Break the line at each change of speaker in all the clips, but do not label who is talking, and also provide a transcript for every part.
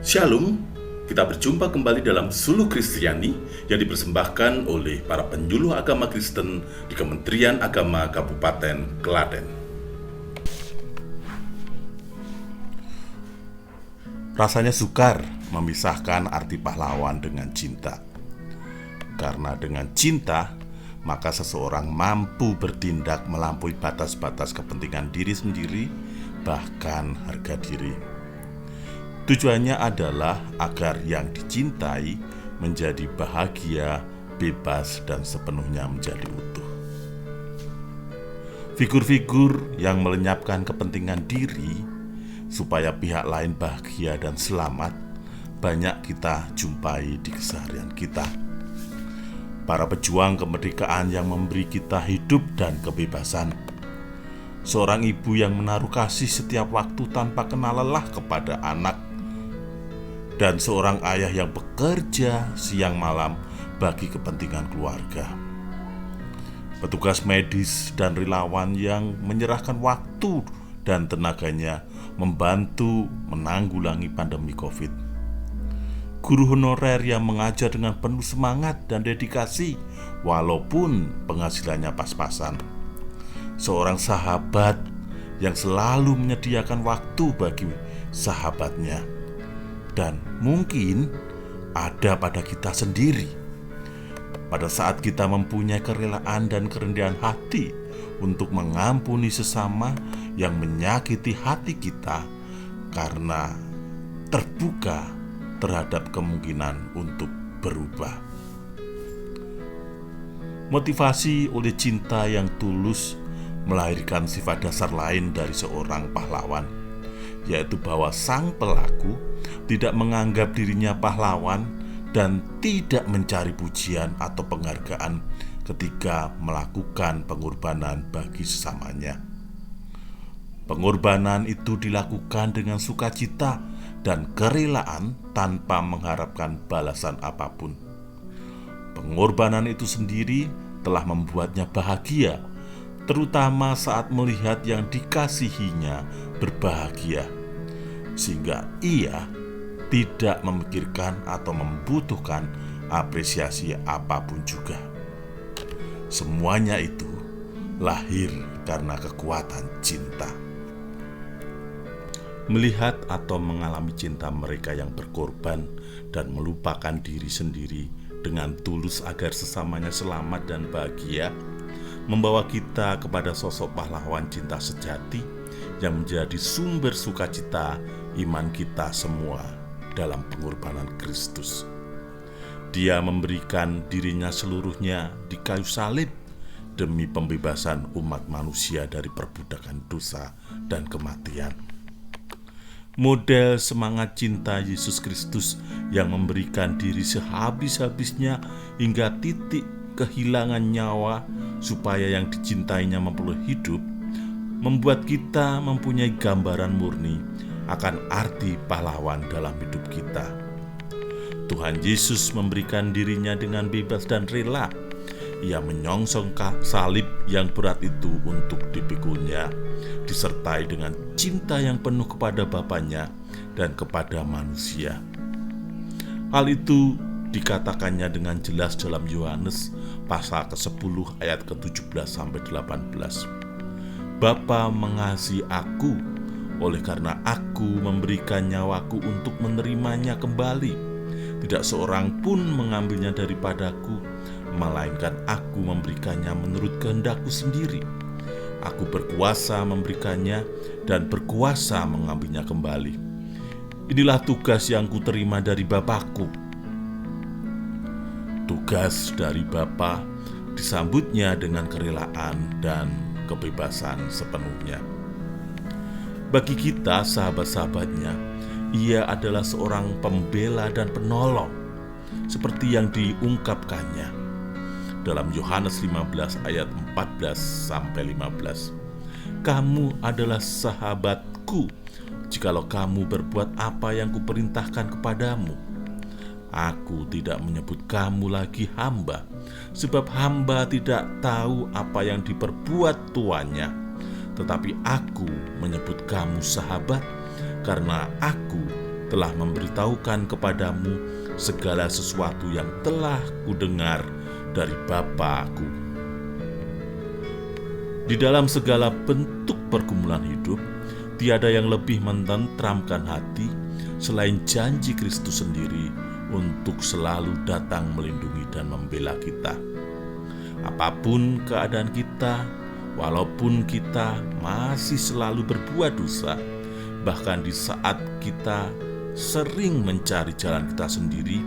Shalom, kita berjumpa kembali dalam Suluh Kristiani yang dipersembahkan oleh para penyuluh agama Kristen di Kementerian Agama Kabupaten Klaten. Rasanya sukar memisahkan arti pahlawan dengan cinta. Karena dengan cinta, maka seseorang mampu bertindak melampaui batas-batas kepentingan diri sendiri, bahkan harga diri. Tujuannya adalah agar yang dicintai menjadi bahagia, bebas, dan sepenuhnya menjadi utuh. Figur-figur yang melenyapkan kepentingan diri supaya pihak lain bahagia dan selamat banyak kita jumpai di keseharian kita. Para pejuang kemerdekaan yang memberi kita hidup dan kebebasan. Seorang ibu yang menaruh kasih setiap waktu tanpa kenal lelah kepada anak, dan seorang ayah yang bekerja siang malam bagi kepentingan keluarga. Petugas medis dan relawan yang menyerahkan waktu dan tenaganya membantu menanggulangi pandemi COVID. Guru honorer yang mengajar dengan penuh semangat dan dedikasi walaupun penghasilannya pas-pasan. Seorang sahabat yang selalu menyediakan waktu bagi sahabatnya. Dan mungkin ada pada kita sendiri. Pada saat kita mempunyai kerelaan dan kerendahan hati untuk mengampuni sesama yang menyakiti hati kita karena terbuka terhadap kemungkinan untuk berubah. Motivasi oleh cinta yang tulus melahirkan sifat dasar lain dari seorang pahlawan, yaitu bahwa sang pelaku tidak menganggap dirinya pahlawan dan tidak mencari pujian atau penghargaan ketika melakukan pengorbanan bagi sesamanya. Pengorbanan itu dilakukan dengan sukacita dan kerelaan tanpa mengharapkan balasan apapun. Pengorbanan itu sendiri telah membuatnya bahagia, terutama saat melihat yang dikasihinya berbahagia, sehingga ia tidak memikirkan atau membutuhkan apresiasi apapun juga. Semuanya itu lahir karena kekuatan cinta. Melihat atau mengalami cinta mereka yang berkorban dan melupakan diri sendiri dengan tulus agar sesamanya selamat dan bahagia, membawa kita kepada sosok pahlawan cinta sejati yang menjadi sumber sukacita iman kita semua dalam pengorbanan Kristus. Dia memberikan dirinya seluruhnya di kayu salib demi pembebasan umat manusia dari perbudakan dosa dan kematian. Model semangat cinta Yesus Kristus yang memberikan diri sehabis-habisnya hingga titik kehilangan nyawa supaya yang dicintainya memperoleh hidup, membuat kita mempunyai gambaran murni akan arti pahlawan dalam hidup kita. Tuhan Yesus memberikan dirinya dengan bebas dan rela. Ia menyongsong salib yang berat itu untuk dipikunya, disertai dengan cinta yang penuh kepada Bapanya dan kepada manusia. Hal itu dikatakannya dengan jelas dalam Yohanes pasal ke-10 ayat ke-17-18. Bapa mengasihi aku, oleh karena aku memberikan nyawaku untuk menerimanya kembali. Tidak seorang pun mengambilnya daripadaku, melainkan aku memberikannya menurut kehendakku sendiri. Aku berkuasa memberikannya dan berkuasa mengambilnya kembali. Inilah tugas yang kuterima dari Bapakku. Tugas dari Bapa disambutnya dengan kerelaan dan kebebasan sepenuhnya. Bagi kita sahabat-sahabatnya, ia adalah seorang pembela dan penolong, seperti yang diungkapkannya dalam Yohanes 15 ayat 14-15. Kamu adalah sahabatku jikalau kamu berbuat apa yang kuperintahkan kepadamu. Aku tidak menyebut kamu lagi hamba, sebab hamba tidak tahu apa yang diperbuat tuannya. Tetapi aku menyebut kamu sahabat, karena aku telah memberitahukan kepadamu segala sesuatu yang telah kudengar dari Bapa-Ku. Di dalam segala bentuk pergumulan hidup, tiada yang lebih menenteramkan hati selain janji Kristus sendiri untuk selalu datang melindungi dan membela kita. Apapun keadaan kita, walaupun kita masih selalu berbuat dosa, bahkan di saat kita sering mencari jalan kita sendiri,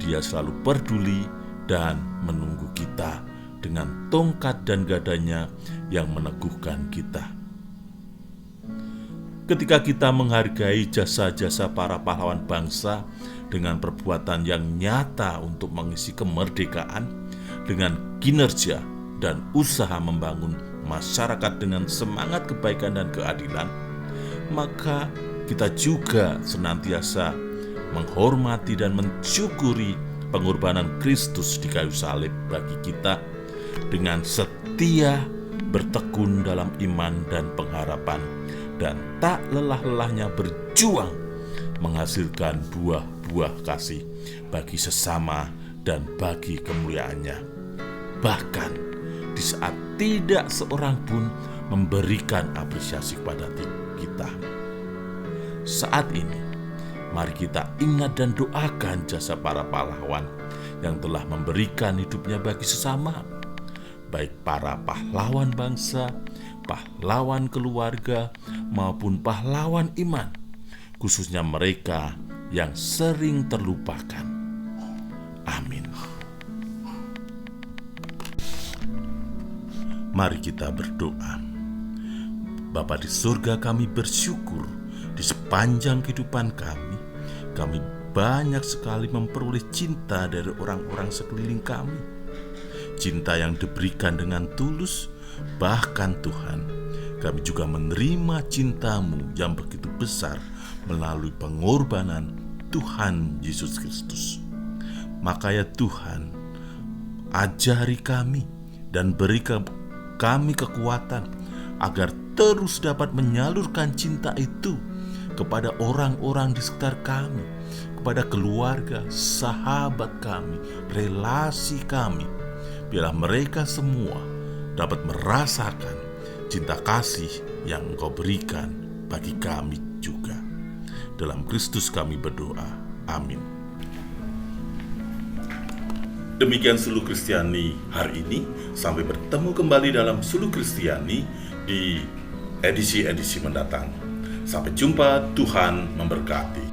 Dia selalu peduli dan menunggu kita dengan tongkat dan gadanya yang meneguhkan kita. Ketika kita menghargai jasa-jasa para pahlawan bangsa dengan perbuatan yang nyata untuk mengisi kemerdekaan, dengan kinerja dan usaha membangun masyarakat dengan semangat kebaikan dan keadilan, maka kita juga senantiasa menghormati dan mensyukuri pengorbanan Kristus di kayu salib bagi kita dengan setia bertekun dalam iman dan pengharapan, dan tak lelah-lelahnya berjuang menghasilkan buah-buah kasih bagi sesama dan bagi kemuliaannya. Bahkan di saat tidak seorang pun memberikan apresiasi kepada kita. Saat ini, mari kita ingat dan doakan jasa para pahlawan yang telah memberikan hidupnya bagi sesama, baik para pahlawan bangsa, pahlawan keluarga, maupun pahlawan iman, khususnya mereka yang sering terlupakan. Amin. Mari kita berdoa. Bapa di surga, kami bersyukur di sepanjang kehidupan kami banyak sekali memperoleh cinta dari orang-orang sekeliling kami. Cinta yang diberikan dengan tulus, bahkan Tuhan, kami juga menerima cinta-Mu yang begitu besar melalui pengorbanan Tuhan Yesus Kristus. Maka ya Tuhan, ajari kami dan beri kami kekuatan agar terus dapat menyalurkan cinta itu kepada orang-orang di sekitar kami, kepada keluarga, sahabat kami, relasi kami. Biarlah mereka semua dapat merasakan cinta kasih yang Engkau berikan bagi kami juga. Dalam Kristus kami berdoa. Amin. Demikian Suluh Kristiani hari ini. Sampai bertemu kembali dalam Suluh Kristiani di edisi-edisi mendatang. Sampai jumpa, Tuhan memberkati.